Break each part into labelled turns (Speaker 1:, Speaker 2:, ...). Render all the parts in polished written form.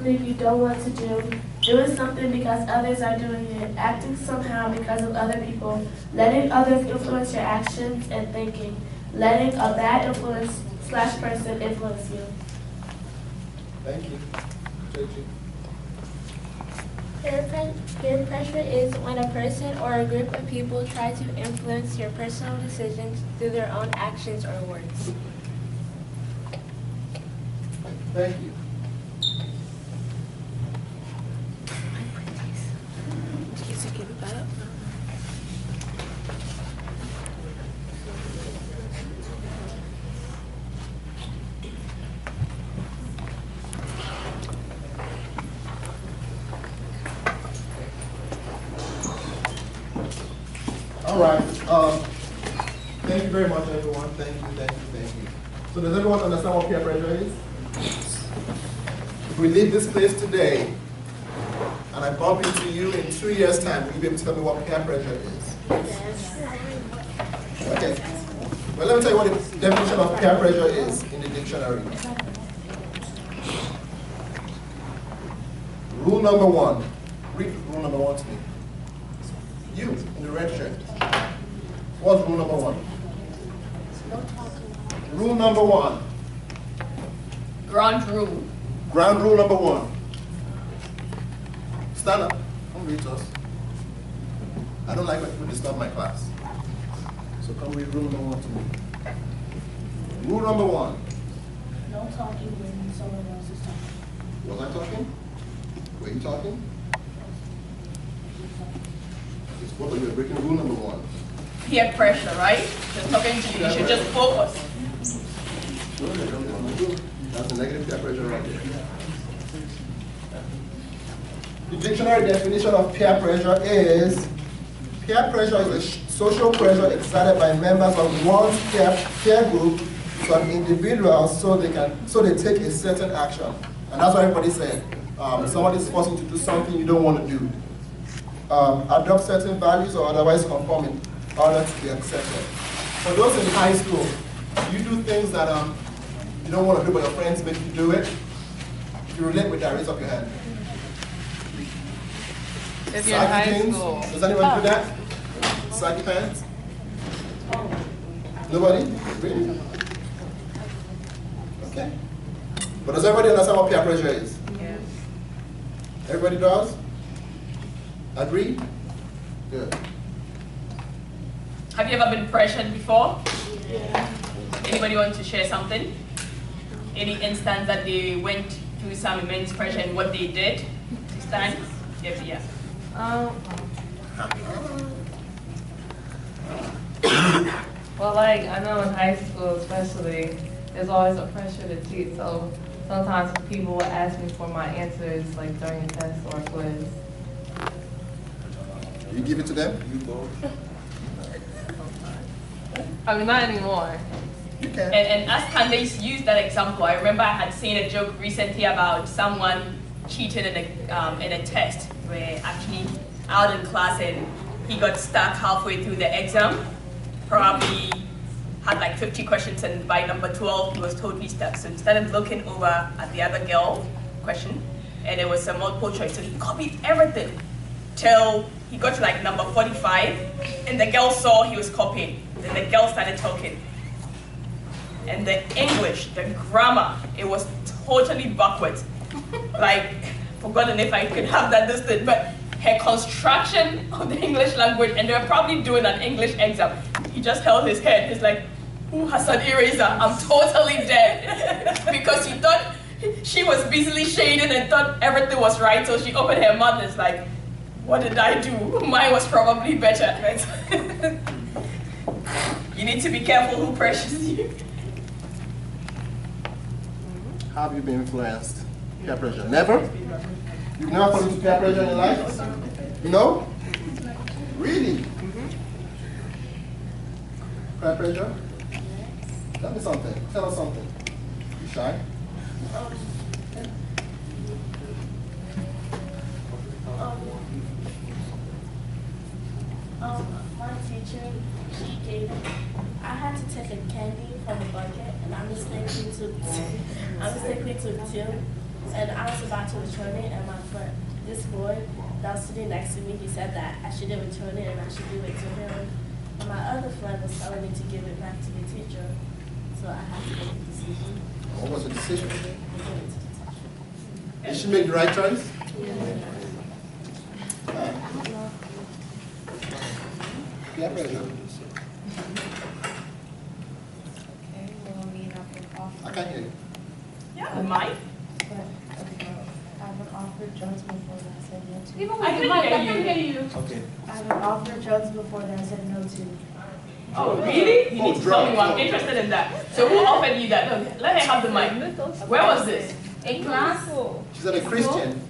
Speaker 1: something you don't want to do, doing something because others are doing it, acting somehow because of other people, letting others influence your actions and thinking, letting a bad influence / person influence you.
Speaker 2: Thank you. JG.
Speaker 3: Peer pressure is when a person or a group of people try to influence your personal decisions through their own actions or words.
Speaker 2: Thank you. All right. Thank you very much, everyone. Thank you, thank you, thank you. So does everyone understand what peer pressure is? If we leave this place today, and I bump into you in 2 years' time, will you be able to tell me what peer pressure is?
Speaker 3: Yes.
Speaker 2: Okay. Well, let me tell you what the definition of peer pressure is in the dictionary. Rule number 1. Read rule number 1 to me. You, in the red shirt. What's rule number 1? Rule number 1.
Speaker 4: Ground rule.
Speaker 2: Ground rule number 1. Stand up. Come read to us. I don't like when people disturb my class. So come read rule number 1 to me. Rule number 1.
Speaker 1: No talking when someone else is talking.
Speaker 2: Was I talking? Were you talking? What are you breaking rule number 1?
Speaker 4: Peer pressure, right? Just talking to you, you should just focus.
Speaker 2: That's a negative peer pressure right there. The dictionary definition of peer pressure is a social pressure exerted by members of one's peer group to an individual so they take a certain action. And that's what everybody said. Somebody's forcing you to do something you don't want to do. Adopt certain values or otherwise conform in order to be accepted. For those in high school, you do things that you don't want to do, but your friends make you do it. If you relate with that, raise up your hand.
Speaker 4: If you're in high
Speaker 2: things.
Speaker 4: school.
Speaker 2: Does anyone do that? Saggy pants? Nobody? Really? Okay. But does everybody understand what peer pressure is?
Speaker 4: Yes.
Speaker 2: Everybody does? Agree? Good.
Speaker 4: Have you ever been pressured before?
Speaker 1: Yeah.
Speaker 4: Anybody want to share something? Any instance that they went through some immense pressure and what they did to stand? Yes, yeah.
Speaker 5: Well, like, I know in high school especially, there's always a pressure to cheat, so sometimes people will ask me for my answers, like during a test or a quiz.
Speaker 2: You give it to them? You go.
Speaker 5: I mean, not anymore.
Speaker 2: You can.
Speaker 4: And as Candace used that example, I remember I had seen a joke recently about someone cheated in a test where actually out in class and he got stuck halfway through the exam, probably had like 50 questions and by number 12 he was totally stuck. So he started looking over at the other girl question and it was a multiple choice. So he copied everything till he got to like number 45 and the girl saw he was copying. Then the girl started talking. And the English, the grammar, it was totally backwards. Like, forgotten if I could have that listed, but her construction of the English language, and they were probably doing an English exam. He just held his head. He's like, who has an eraser? I'm totally dead. Because he thought she was busily shading and thought everything was right, so she opened her mouth and it's like, what did I do? Mine was probably better. Right? You need to be careful who pressures you.
Speaker 2: How have you been influenced? Peer pressure? Never? You've never fallen into peer pressure in your life? No? Really? Peer pressure? Tell me something. Tell us something. You shy?
Speaker 1: My teacher, she gave, I had to take a candy from a bucket, and I mistakenly took two. And I was about to return it, and my friend, this boy that was sitting next to me, he said that I shouldn't return it and I should give it to him. And my other friend was telling me to give it back to the teacher, so I had to make a decision.
Speaker 2: What was the decision?
Speaker 1: Give it to the teacher.
Speaker 2: Did she make the right choice? Peer pressure.
Speaker 6: Okay, well, me and I've been offered.
Speaker 2: I can't hear you.
Speaker 4: Yeah, Mike.
Speaker 6: I've been offered drugs before that I said no to.
Speaker 3: Even
Speaker 4: I
Speaker 3: with the
Speaker 4: couldn't
Speaker 3: mic, I
Speaker 4: hear
Speaker 3: can
Speaker 4: you.
Speaker 3: hear you.
Speaker 2: Okay.
Speaker 6: I've been offered drugs before that I said no to.
Speaker 4: Oh, really? You
Speaker 2: Oh,
Speaker 4: need to tell me.
Speaker 2: drugs.
Speaker 4: I'm interested in that. So who offered you that? No, let her have the mic. Where was this?
Speaker 3: In class.
Speaker 2: She's a Christian.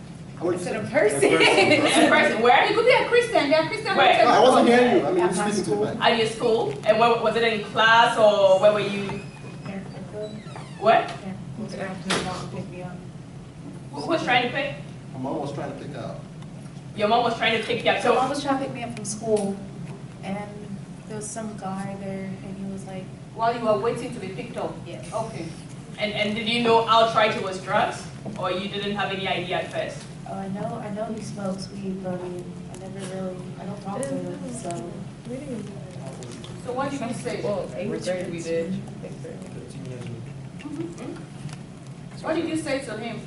Speaker 2: I would say.
Speaker 3: Person.
Speaker 4: In person. Where?
Speaker 3: You could be a Christian. They are Christian.
Speaker 4: Where?
Speaker 2: No, I wasn't hearing you. I mean, you're speaking to me.
Speaker 4: At your school? And where, was it in class or where were you? What? Who was trying to pick?
Speaker 2: My mom was trying to pick out.
Speaker 4: Your mom was trying to pick you up.
Speaker 6: So I
Speaker 4: So,
Speaker 6: was trying to pick me up from school, and there was some guy there, and he was like,
Speaker 3: While you were waiting to be picked up.
Speaker 6: yes.
Speaker 3: Okay.
Speaker 4: and did you know outright it was drugs? Or you didn't have any idea at first?
Speaker 6: Oh, I know he smokes weed, but I mean, I don't talk to him, so.
Speaker 3: So what did you say?
Speaker 5: Well, 8th grade we did.
Speaker 3: What did you say to him?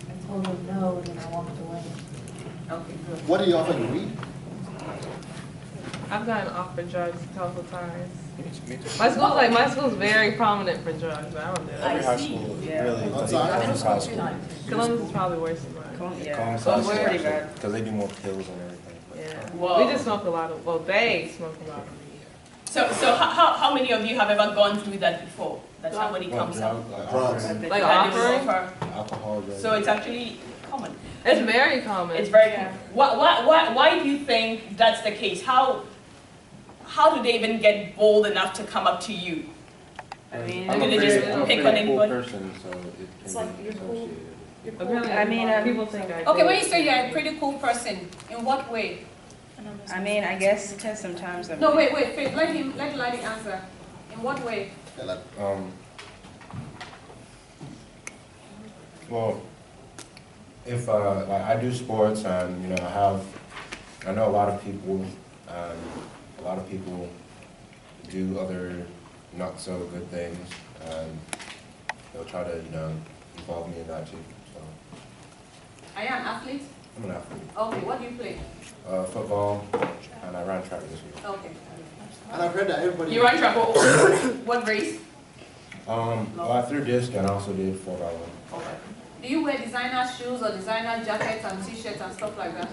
Speaker 6: I told him no, and then I walked away.
Speaker 3: Okay, good.
Speaker 2: What did you offer you? Weed?
Speaker 5: I've gotten offered drugs a couple times. My school's very prominent for drugs. I don't do it.
Speaker 7: Every high school, really.
Speaker 2: Outside?
Speaker 7: Columbus High School.
Speaker 5: Columbus is probably worse than mine.
Speaker 7: Columbus
Speaker 5: But
Speaker 7: High School,
Speaker 5: we're-
Speaker 7: actually, because they do more pills and everything.
Speaker 5: Yeah.
Speaker 4: Whoa.
Speaker 5: We just smoke a lot of, well, they smoke a lot of weed.
Speaker 4: So how many of you have ever gone through that before? That somebody
Speaker 7: Well,
Speaker 4: comes up?
Speaker 2: Drugs.
Speaker 7: offering
Speaker 5: Like
Speaker 4: that they will
Speaker 5: offering?
Speaker 4: offer.
Speaker 7: alcohol, drugs.
Speaker 4: So it's actually common.
Speaker 5: It's very common.
Speaker 4: It's very common. Why do you think that's the case? How do they even get bold enough to come up to you?
Speaker 8: I mean,
Speaker 7: I'm
Speaker 4: do
Speaker 7: a
Speaker 4: they just
Speaker 7: pretty, I'm a
Speaker 4: pick
Speaker 7: pretty
Speaker 4: on
Speaker 7: cool
Speaker 4: anybody?
Speaker 7: person, so it
Speaker 6: It's
Speaker 7: can
Speaker 6: like
Speaker 7: be
Speaker 6: you're cool.
Speaker 7: associated.
Speaker 5: Apparently,
Speaker 8: I mean,
Speaker 5: people think I
Speaker 3: Okay,
Speaker 5: do.
Speaker 3: when you say you're a pretty cool person, in what way?
Speaker 8: I mean, I guess because sometimes I'm.
Speaker 3: No, wait, Faith, let Ladi answer. In what way?
Speaker 2: Yeah, like,
Speaker 7: Well, if like I do sports and you know I know a lot of people, do other not so good things, and they'll try to involve me in that too. So
Speaker 3: Are you an athlete?
Speaker 7: I'm an athlete,
Speaker 3: Okay, what do you play?
Speaker 7: football, and I ran track this year.
Speaker 3: Okay.
Speaker 2: and I've heard that everybody.
Speaker 4: You run track. What race?
Speaker 7: Well, I threw disc and I also did 4x1.
Speaker 4: Okay.
Speaker 3: Do you wear designer shoes or designer jackets and t-shirts and stuff like that?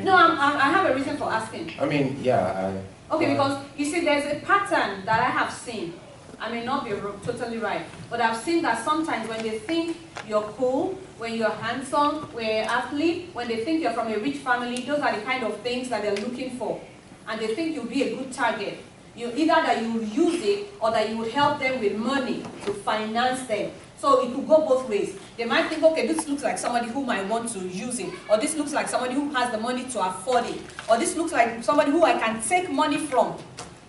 Speaker 3: No, I have a reason for asking.
Speaker 7: I mean, yeah,
Speaker 3: Okay, because you see, there's a pattern that I have seen. I may not be totally right, but I've seen that sometimes when they think you're cool, when you're handsome, when you're an athlete, when they think you're from a rich family, those are the kind of things that they're looking for. And they think you'll be a good target. Either that you will use it or that you would help them with money to finance them. So it could go both ways. They might think, okay, this looks like somebody who might want to use it, or this looks like somebody who has the money to afford it, or this looks like somebody who I can take money from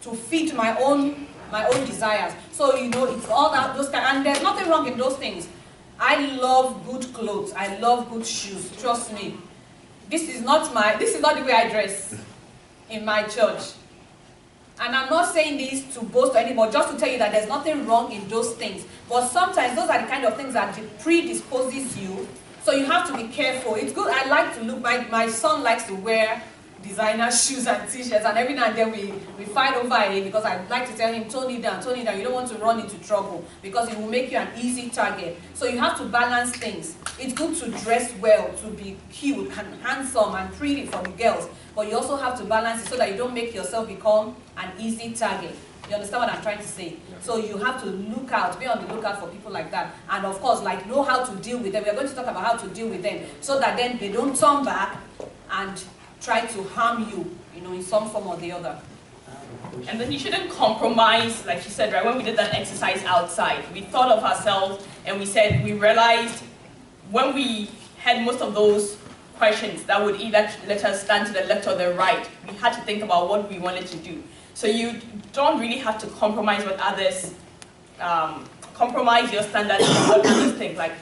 Speaker 3: to feed my own desires. So it's all that those kind, and there's nothing wrong in those things. I love good clothes. I love good shoes. Trust me. This is not the way I dress in my church. And I'm not saying this to boast or anybody, just to tell you that there's nothing wrong in those things. But sometimes those are the kind of things that predisposes you. So you have to be careful. It's good. I like to look. My son likes to wear designer shoes and t-shirts, and every now and then we fight over it because I like to tell him, tone it down. You don't want to run into trouble because it will make you an easy target. So you have to balance things. It's good to dress well, to be cute and handsome and pretty for the girls, but you also have to balance it so that you don't make yourself become an easy target. You understand what I'm trying to say? So you have to be on the lookout for people like that. And of course, know how to deal with them. We're going to talk about how to deal with them so that then they don't turn back and try to harm you, in some form or the other.
Speaker 4: And then you shouldn't compromise, like she said, right? When we did that exercise outside, we thought of ourselves and we realized when we had most of those questions that would either let us stand to the left or the right, we had to think about what we wanted to do. So you don't really have to compromise what others compromise your standards for what others think. Like,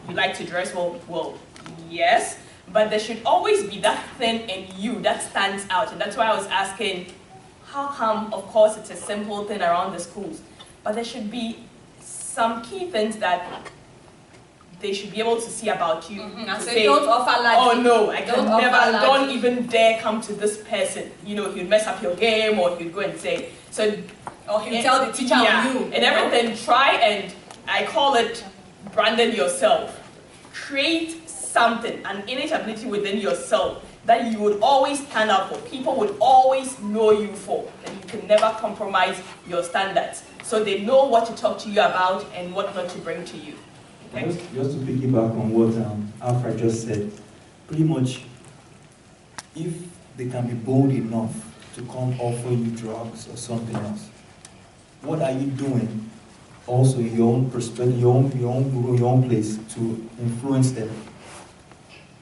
Speaker 4: you like to dress well, yes, but there should always be that thing in you that stands out. And that's why I was asking, how come, of course, it's a simple thing around the schools, but there should be some key things that they should be able to see about you.
Speaker 3: And
Speaker 4: to
Speaker 3: say, don't offer life.
Speaker 4: oh no, I can
Speaker 3: Don't
Speaker 4: never,
Speaker 3: offer
Speaker 4: don't
Speaker 3: life.
Speaker 4: even dare come to this person. You know, he'll mess up your game, or he'll go and say, so,
Speaker 3: Or he'll tell the teacher
Speaker 4: yeah,
Speaker 3: on you.
Speaker 4: and everything, try and, I call it branding yourself. Create something, an innate ability within yourself that you would always stand up for. People would always know you for, and you can never compromise your standards. So they know what to talk to you about and what not to bring to you. Okay?
Speaker 9: Just to piggyback on what Alfred just said, pretty much, if they can be bold enough to come offer you drugs or something else, what are you doing also in your own perspective, your own place to influence them?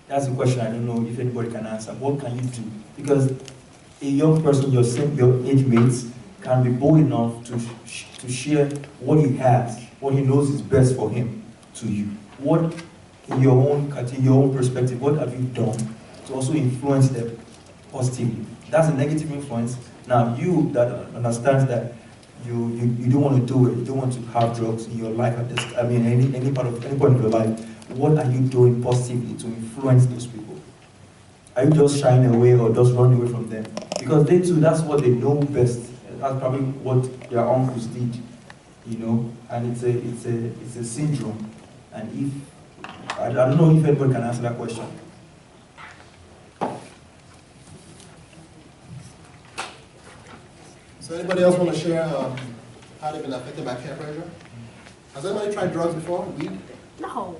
Speaker 9: That's a question I don't know if anybody can answer. What can you do? Because a young person, your age mates, can be bold enough to share what he has, what he knows is best for him, to you. What, in your own perspective, what have you done to also influence them positively? That's a negative influence. Now, you that understands that you don't want to do it, you don't want to have drugs in your life at this, any point of your life, what are you doing positively to influence those people? Are you just shying away or just running away from them? Because they too, that's what they know best. That's probably what their uncles did, you know, and it's a syndrome. And if, I don't know if anybody can answer that question.
Speaker 2: So anybody else want to share how they've been affected by peer pressure? Has anybody tried drugs before? Weed?
Speaker 6: No.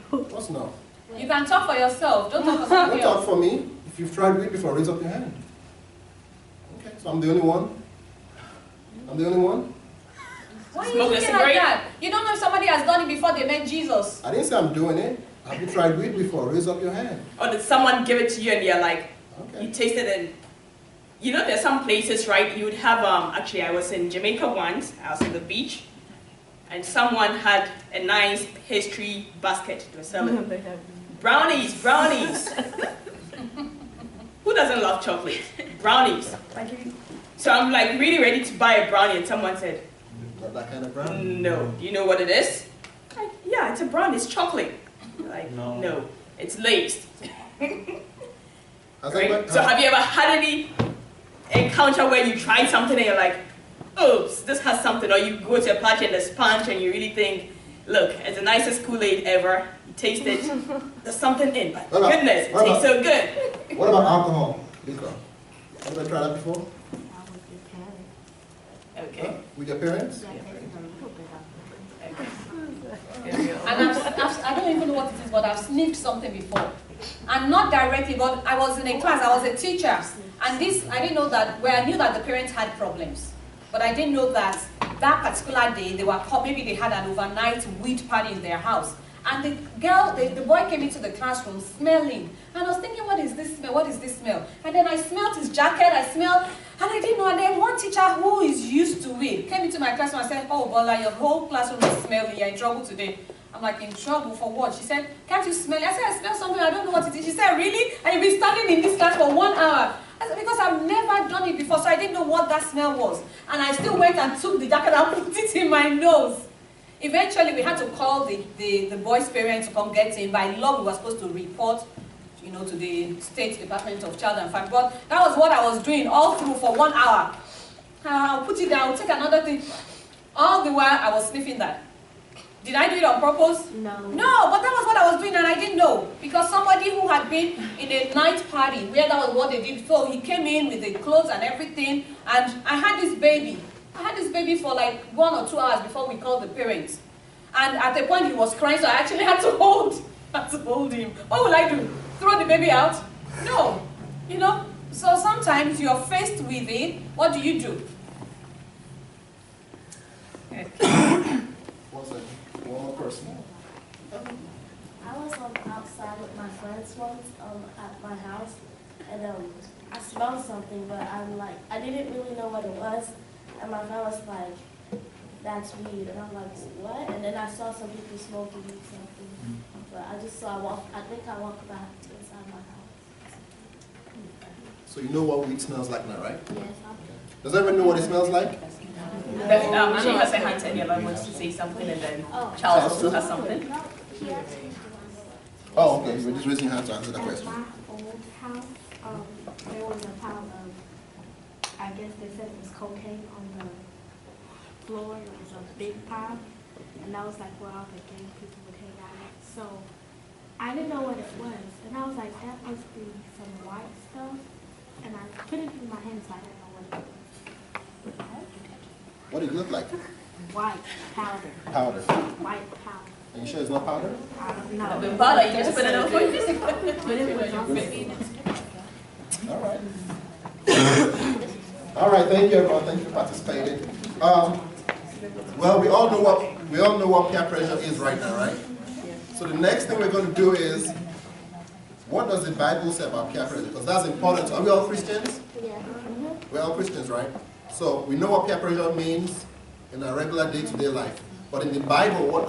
Speaker 2: What's no?
Speaker 3: You can talk for yourself. Don't talk for somebody
Speaker 2: Don't talk
Speaker 3: else.
Speaker 2: for me. If you've tried weed before, raise up your hand. Okay, so I'm the only one. I'm the only one.
Speaker 3: Why are you
Speaker 4: Smoke a
Speaker 3: looking like
Speaker 4: cigarette?
Speaker 3: that? You don't know if somebody has done it before they met Jesus.
Speaker 2: I didn't say I'm doing it. Have you tried weed before? Raise up your hand.
Speaker 4: Or did someone give it to you and you're like,
Speaker 2: Okay.
Speaker 4: you tasted it? You know, there's some places, right? You would have, actually, I was in Jamaica once. I was on the beach, and someone had a nice pastry basket they were selling. Brownies. Who doesn't love chocolate? Brownies. So I'm like really ready to buy a brownie, and someone said,
Speaker 2: Not that kind of brownie.
Speaker 4: no. Do you know what it is? Like, yeah, it's a brownie. It's chocolate. Like, no, it's laced.
Speaker 2: Has
Speaker 4: Right?
Speaker 2: anybody-
Speaker 4: So have you ever had any encounter where you tried something and you're like, oops, this has something, or you go to a party and there's punch and you really think, look, it's the nicest Kool-Aid ever, you taste it, there's something in, but
Speaker 2: What about-
Speaker 4: goodness, it
Speaker 2: what
Speaker 4: tastes
Speaker 2: about-
Speaker 4: so good.
Speaker 2: What about alcohol? Liquor. Anybody tried that before?
Speaker 4: Okay.
Speaker 2: Huh? With your parents?
Speaker 3: And I don't even know what it is, but I've sniffed something before. And not directly, but I was in a class, I was a teacher. And this, I didn't know that, well, I knew that the parents had problems. But I didn't know that that particular day, they were called, maybe they had an overnight weed party in their house. And the boy came into the classroom smelling. And I was thinking, what is this smell? What is this smell? And then I smelled his jacket, and I didn't know. And then one teacher who is used to it came into my classroom and said, oh, Bola, your whole classroom is smelling. You're in trouble today. I'm like, in trouble for what? She said, can't you smell it? I said, I smell something, I don't know what it is. She said, really? And you've been standing in this class for 1 hour. I said, because I've never done it before, so I didn't know what that smell was. And I still went and took the jacket and put it in my nose. Eventually, we had to call the boy's parents to come get him. By law, we were supposed to report, you know, to the State Department of Child and Family. But that was what I was doing all through for 1 hour. I'll put it down, I'll take another thing. All the while, I was sniffing that. Did I do it on purpose?
Speaker 1: No.
Speaker 3: No, but that was what I was doing and I didn't know. Because somebody who had been in a night party where that was what they did, so he came in with the clothes and everything, and I had this baby. I had this baby for like 1 or 2 hours before we called the parents. And at the point he was crying, so I actually had to hold him. What will I do? Throw the baby out? No. You know? So sometimes you're faced with it, what do you do?
Speaker 2: One second. One more person.
Speaker 1: I was outside with my friends once at my house, and I smelled something, but I didn't really know what it was, and my friend was like, that's weed. And I'm like, what? And then I saw some people smoking something. But I just saw, I think I walked back inside my house.
Speaker 2: So you know what weed smells like now, right?
Speaker 1: Yes,
Speaker 2: Does everyone know what it smells like?
Speaker 4: She has a hand and Yella wants to say something, and then Charles also has something.
Speaker 2: Oh, okay. We're just raising hands to answer the question.
Speaker 10: At my old house, there was a pile of, I guess they said it was cocaine on the floor. It was a big pile, and that was like where all the gang people would hang out at. So I didn't know what it was, and I was like, that must be some white stuff. And I put it in my hands, so I didn't know what it was.
Speaker 2: What did it look like?
Speaker 10: White powder.
Speaker 2: Powder.
Speaker 10: White powder.
Speaker 2: Are you sure it's not powder?
Speaker 10: I don't know.
Speaker 4: The powder, you just put it on for
Speaker 10: But it was also
Speaker 2: All right. All right. Thank you, everyone. Thank you for participating. Well, we all know what peer pressure is right now, right? So the next thing we're going to do is, what does the Bible say about peer pressure? Because that's important. Are we all Christians?
Speaker 10: Yeah.
Speaker 2: We're all Christians, right? So we know what peer pressure means in our regular day-to-day life. But in the Bible, what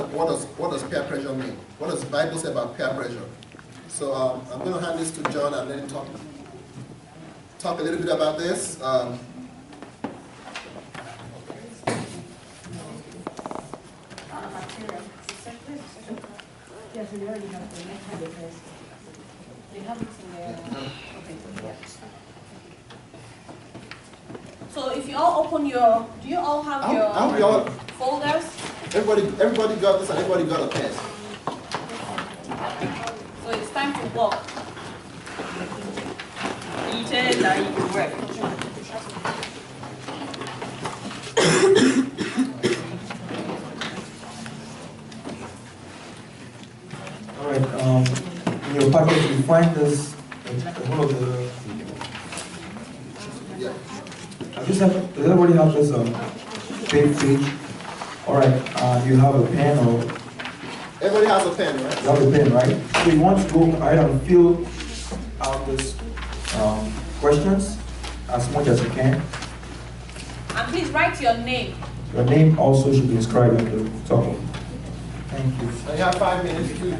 Speaker 2: does peer pressure mean? What does the Bible say about peer pressure? So I'm going to hand this to John and let him talk a little bit about this.
Speaker 3: Yes, we already have the next one. They have it in there. Okay. So if you all open your, do you all have your folders?
Speaker 2: Everybody got this and everybody got a pen.
Speaker 3: So it's time to walk.
Speaker 4: Eat it and you can work.
Speaker 9: All right, in your package you find this, one of the, does everybody have this page? All right, you have a pen or?
Speaker 2: Everybody has a pen, right?
Speaker 9: You have a pen, right? So you want to go ahead and fill out these questions as much as you can.
Speaker 3: And please write your name.
Speaker 9: Your name also should be inscribed on the top. Thank you.
Speaker 2: And you have 5 minutes to